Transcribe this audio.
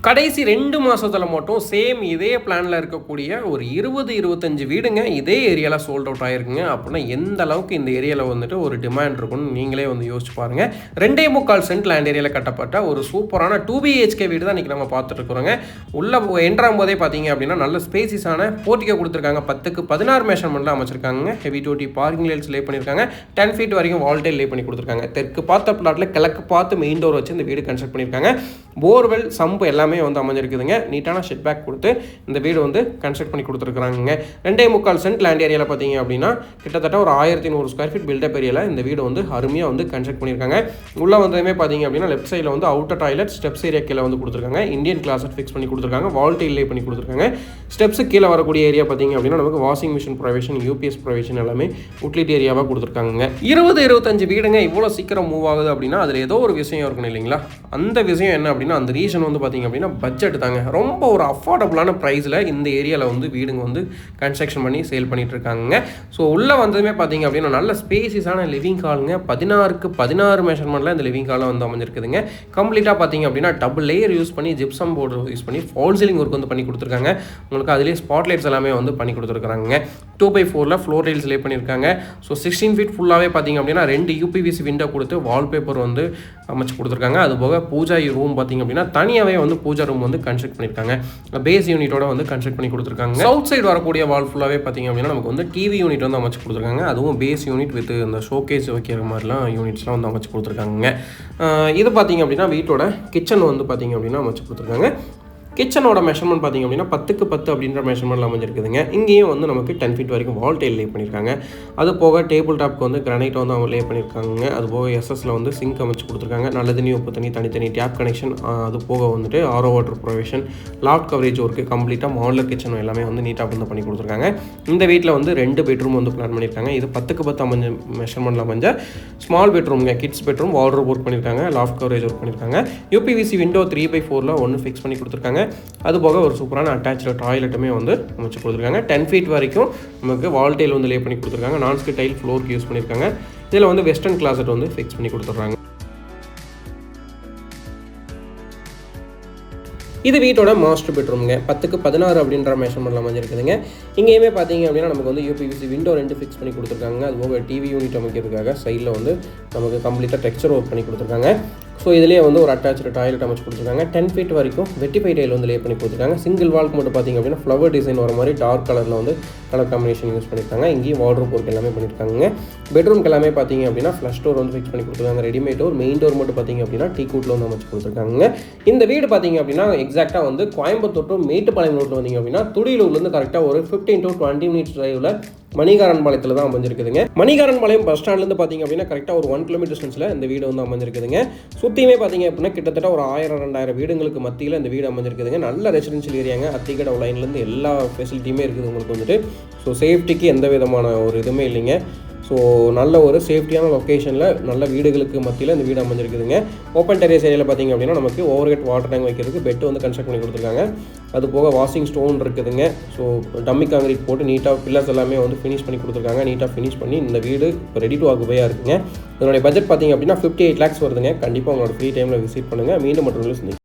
கடைசி 2 மாதத்தில் மட்டும் சேம் இதே பிளானில் இருக்கக்கூடிய ஒரு 20-25 வீடுங்க இதே ஏரியாவில் சோல்ட் அவுட் ஆகிருக்குங்க. அப்படின்னா எந்த அளவுக்கு இந்த ஏரியாவில் வந்துட்டு ஒரு டிமாண்ட் இருக்குன்னு நீங்களே வந்து யோசிச்சு பாருங்கள். 2.25 சென்ட் லேண்ட் ஏரியாவில் கட்டப்பட்ட ஒரு சூப்பரான 2 BHK வீடு தான் இன்றைக்கி நம்ம பார்த்துட்டு இருக்கிறோங்க. உள்ளே என்ட்ராகும் போதே பார்த்தீங்க அப்படின்னா நல்ல ஸ்பேசிஸான போர்ட்டிகோ கொடுத்துருக்காங்க. 10க்கு 16 மெஷர்மெண்ட்டில் அமைச்சிருக்காங்க. ஹெவி டூட்டி பார்க்கிங் லைட்ஸ் லே பண்ணியிருக்காங்க. 10 feet வரைக்கும் வால்டேல் லே பண்ணி கொடுத்துருக்காங்க. தெற்கு பார்த்த பிளாட்டில் கிழக்கு பார்த்து மெயின் டோர் வச்சு இந்த வீடு கன்ஸ்ட்ரக்ட் பண்ணியிருக்காங்க. போர்வெல் சம்பு எல்லாமே வந்து அமைஞ்சிருக்குதுங்க. நீட்டான ஷெட் பேக் கொடுத்து இந்த வீடு வந்து கன்ஸ்ட்ரக்ட் பண்ணி கொடுத்துருக்காங்க. 2.25 சென்ட் லேண்ட் ஏரியாவில் பார்த்தீங்க அப்படின்னா கிட்டத்தட்ட ஒரு 1100 ஸ்கொயர் ஃபீட் பில்டப் ஏரியாவில் இந்த வீடு வந்து அருமையாக வந்து கன்ஸ்ட்ரக்ட் பண்ணியிருக்காங்க. உள்ளே வந்ததுமே பார்த்தீங்க அப்படின்னா லெஃப்ட் சைடில் வந்து அவுட்டர் டாய்லெட் ஸ்டெப்ஸ் ஏரியா கீழே வந்து கொடுத்துருக்காங்க. இந்தியன் கிளாஸட் ஃபிக்ஸ் பண்ணி கொடுத்துருக்காங்க. வால்டேல் லே பண்ணி கொடுத்துருக்காங்க. ஸ்டெப்ஸு கீழே வரக்கூடிய ஏரியா பார்த்தீங்க அப்படின்னா நமக்கு washing machine provision, UPS provision எல்லாமே உட்லிட் ஏரியாவாக கொடுத்துருக்காங்க. 20-25 வீடுங்க இவ்வளோ சீக்கிரம் மூவ் ஆகுது அப்படின்னா அதில் ஏதோ ஒரு விஷயம் இருக்கணும் இல்லைங்களா? அந்த விஷயம் என்ன அப்படின்னா அந்த ரீசன் வந்து பார்த்தீங்க அப்படின்னா பட்ஜெட் தாங்க. ரொம்ப ஒரு அஃபோர்டபுளான ப்ரைஸில் இந்த ஏரியாவில் வந்து வீடுங்க வந்து கன்ஸ்ட்ரக்ஷன் பண்ணி சேல் பண்ணிட்டு இருக்காங்க. ஸோ உள்ளே வந்ததுமே பார்த்தீங்க அப்படின்னா நல்ல ஸ்பேசிஸான லிவிங் ஹாலுங்க. 16க்கு 16 மெஷர்மெண்ட்டில் இந்த லிவிங் ஹாலில் வந்து அமைஞ்சிருக்குதுங்க. கம்ப்ளீட்டாக பார்த்தீங்க அப்படின்னா டபுள் லேயர் யூஸ் பண்ணி ஜிப்சம் போர்டு யூஸ் பண்ணி ஃபால் சீலிங் ஒர்க் வந்து பண்ணி கொடுத்துருக்காங்க. உங்களுக்கு அதிலே ஸ்பாட்லைட்ஸ் எல்லாமே வந்து பண்ணி கொடுத்துருக்காங்க. 2x4 ஃப்ளோர் டைல்ஸ் லே பண்ணியிருக்காங்க. ஸோ 16 feet ஃபுல்லாகவே பார்த்தீங்க அப்படின்னா 2 UPVC விண்டோ கொடுத்து வால்பேப்பர் வந்து அமைச்சு கொடுத்துருக்காங்க. அது போக பூஜா ரூம் பார்த்தீங்க அப்படின்னா தனியாகவே வந்து பூஜா ரூம் வந்து கன்ஸ்ட்ரக்ட் பண்ணியிருக்காங்க. பேஸ் யூனிட்டோட வந்து கன்ஸ்ட்ரக்ட் பண்ணி கொடுத்துருக்காங்க. சவுத் சைடு வரக்கூடிய வால் ஃபுல்லாகவே பார்த்தீங்க அப்படின்னா நமக்கு வந்து டிவி யூனிட் வந்து அமைச்சு கொடுத்துருக்காங்க. அதுவும் பேஸ் யூனிட் வித் இந்த ஷோகேஸ் வைக்கிற மாதிரிலாம் யூனிட்ஸ்லாம் வந்து அமைச்சு கொடுத்துருக்காங்க. இது பார்த்தீங்க அப்படின்னா வீட்டோட கிச்சன் வந்து பார்த்தீங்க அப்படின்னா அமைச்சு கொடுத்துருக்காங்க. கிச்சனோட மெஷர்மெண்ட் பார்த்தீங்க அப்படின்னா 10க்கு 10 அப்படின்ற மெஷர்மெண்ட்டில் அமைஞ்சிருக்குதுங்க. இங்கேயும் வந்து நமக்கு 10 feet வரைக்கும் வால்டேல் லே பண்ணியிருக்காங்க. அது போக டேபிள் டாப்க்கு வந்து கிரானைட் வந்து அவங்க லே பண்ணியிருக்காங்க. அது போக எஸ்எஸ்ல வந்து சிங்க் அமைச்சு கொடுத்துருக்காங்க. நல்ல தண்ணி உப்பு தண்ணி தனித்தனி டேப் கனெக்ஷன், அது போக வந்துட்டு RO water provision, loft coverage work கம்ப்ளீட்டாக மாடலர் கிச்சன் எல்லாமே வந்து நீட்டாக வந்து பண்ணி கொடுத்துருக்காங்க. இந்த வீட்டில் வந்து 2 பெட்ரூம் வந்து பிளான் பண்ணியிருக்காங்க. இது 10க்கு 10 அமைஞ்ச மெஷர்மெண்ட்டில் அமைஞ்ச ஸ்மால் பெட்ரூம்ங்க. கிட்ஸ் பெட்ரூம் வார்ட்ரோப் ஒர்க் பண்ணியிருக்காங்க. லாஃப்ட் கவரேஜ் ஒர்க் பண்ணியிருக்காங்க. UPVC விண்டோ 3x4 ஒன்று ஃபிக்ஸ் பண்ணி கொடுத்துருக்காங்க. அது போக ஒரு சூப்பரான அட்டாச்சு டாய்லெட்டுமே வந்து அமைச்சு கொடுத்துருக்காங்க. 10 feet வரைக்கும் நமக்கு வால்டேல் வந்து லே பண்ணி கொடுத்துருக்காங்க. நான்ஸ்கிட் டைல் ஃப்ளோருக்கு யூஸ் பண்ணியிருக்காங்க. இதில் வந்து வெஸ்டர்ன் கிளாசட் வந்து ஃபிக்ஸ் பண்ணி கொடுத்துட்றாங்க. இது வீட்டோட மாஸ்டர் பெட்ரூம்ங்க. 10க்கு 16 அப்படின்ற மெஷர்மெண்ட்டில் அமைஞ்சிருக்குதுங்க. இங்கேயுமே பார்த்தீங்க அப்படின்னா நமக்கு வந்து UPVC விண்டோ 2 ஃபிக்ஸ் பண்ணி கொடுத்துருக்காங்க. அது போக டிவி யூனிட் அமைக்கிறதுக்காக சைடில் வந்து நமக்கு கம்ப்ளீட்டாக டெக்ஸ்சர் ஒர்க் பண்ணி கொடுத்துருக்காங்க. ஸோ இதிலே வந்து ஒரு அட்டாச்சு டாய்லெட் அமைச்சு கொடுத்துருக்காங்க. 10 feet வரைக்கும் வெட்டிஃபை டைல் வந்து லே பண்ணி கொடுத்துருக்காங்க. சிங்கிள் வால்க்கு மட்டும் பார்த்தீங்க அப்படின்னா ஃப்ளவர் டிசைன் வர மாதிரி டார்க் கலரில் வந்து கலர் காம்பினேஷன் யூஸ் பண்ணியிருக்காங்க. இங்கேயும் வார்ட்ரோப் ஒர்க் எல்லாமே பண்ணியிருக்காங்க. பெட்ரூம்க்கு எல்லாமே பார்த்தீங்க அப்படின்னா ஃப்ளஷ் டோர் வந்து ஃபிக்ஸ் பண்ணி கொடுத்துருக்காங்க. ரெடிமேட் டோர், மெயின் டோர் மட்டும் பார்த்தீங்க அப்படின்னா டீ கூட்டில் வந்து அமைச்சு கொடுத்துருக்காங்க. இந்த வீடு பார்த்தீங்க அப்படின்னா எக்ஸாக்டாக வந்து கோயம்புத்தூர் டு மேட்டுப்பாளையம் ரோட்டில் வந்தீங்க அப்படின்னா துடியலூர்லேருந்து கரெக்டாக ஒரு 15 to 20 minutes டிரைவில் மணிகாரன் பாளையத்தில் தான் அமைஞ்சிருக்குதுங்க. மணிகாரன் பாளையம் பஸ் ஸ்டாண்ட்லேருந்து பார்த்தீங்க அப்படின்னா கரெக்டாக ஒரு 1 kilometer டிஸ்டன்ஸில் இந்த வீடு வந்து அமைஞ்சிருக்குதுங்க. சுற்றியுமே பார்த்தீங்க அப்படின்னா கிட்டத்தட்ட ஒரு 1000-2000 வீடுங்களுக்கு மத்தியில் இந்த வீடு அமைஞ்சிருக்குதுங்க. நல்ல ரெசிடென்ஷியல் ஏரியாங்க. அத்திக்கடை லைன்லேருந்து எல்லா ஃபெசிலிட்டியுமே இருக்குது உங்களுக்கு வந்துட்டு. ஸோ சேஃப்டிக்கு எந்த விதமான ஒரு இதுவுமே இல்லைங்க. ஸோ நல்ல ஒரு சேஃப்டியான லொக்கேஷனில் நல்ல வீடுகளுக்கு மத்தியில் இந்த வீடு அமைஞ்சிருக்குதுங்க. ஓப்பன் டெரேஸ் ஏரியாவில் பார்த்தீங்க அப்படின்னா நமக்கு ஓவர்ஹெட் வாட்டர் டேங்க் வைக்கிறதுக்கு பெட் வந்து கன்ஸ்ட்ரக்ட் பண்ணி கொடுத்துருக்காங்க. அது போக வாஷிங் ஸ்டோன் இருக்குதுங்க. ஸோ டம்மி காங்கிரீட் போட்டு நீட்டாக பில்லர்ஸ் எல்லாமே வந்து ஃபினிஷ் பண்ணி கொடுத்துருக்காங்க. நீட்டாக ஃபினிஷ் பண்ணி இந்த வீடு இப்போ ரெடி டு ஆக்குபையாக இருக்குங்க. இதனுடைய பட்ஜெட் பார்த்தீங்க அப்படின்னா 58 lakhs வருதுங்க. கண்டிப்பாக உங்களோட ஃப்ரீ டைமில் விசிட் பண்ணுங்கள். மீண்டும் மற்றும்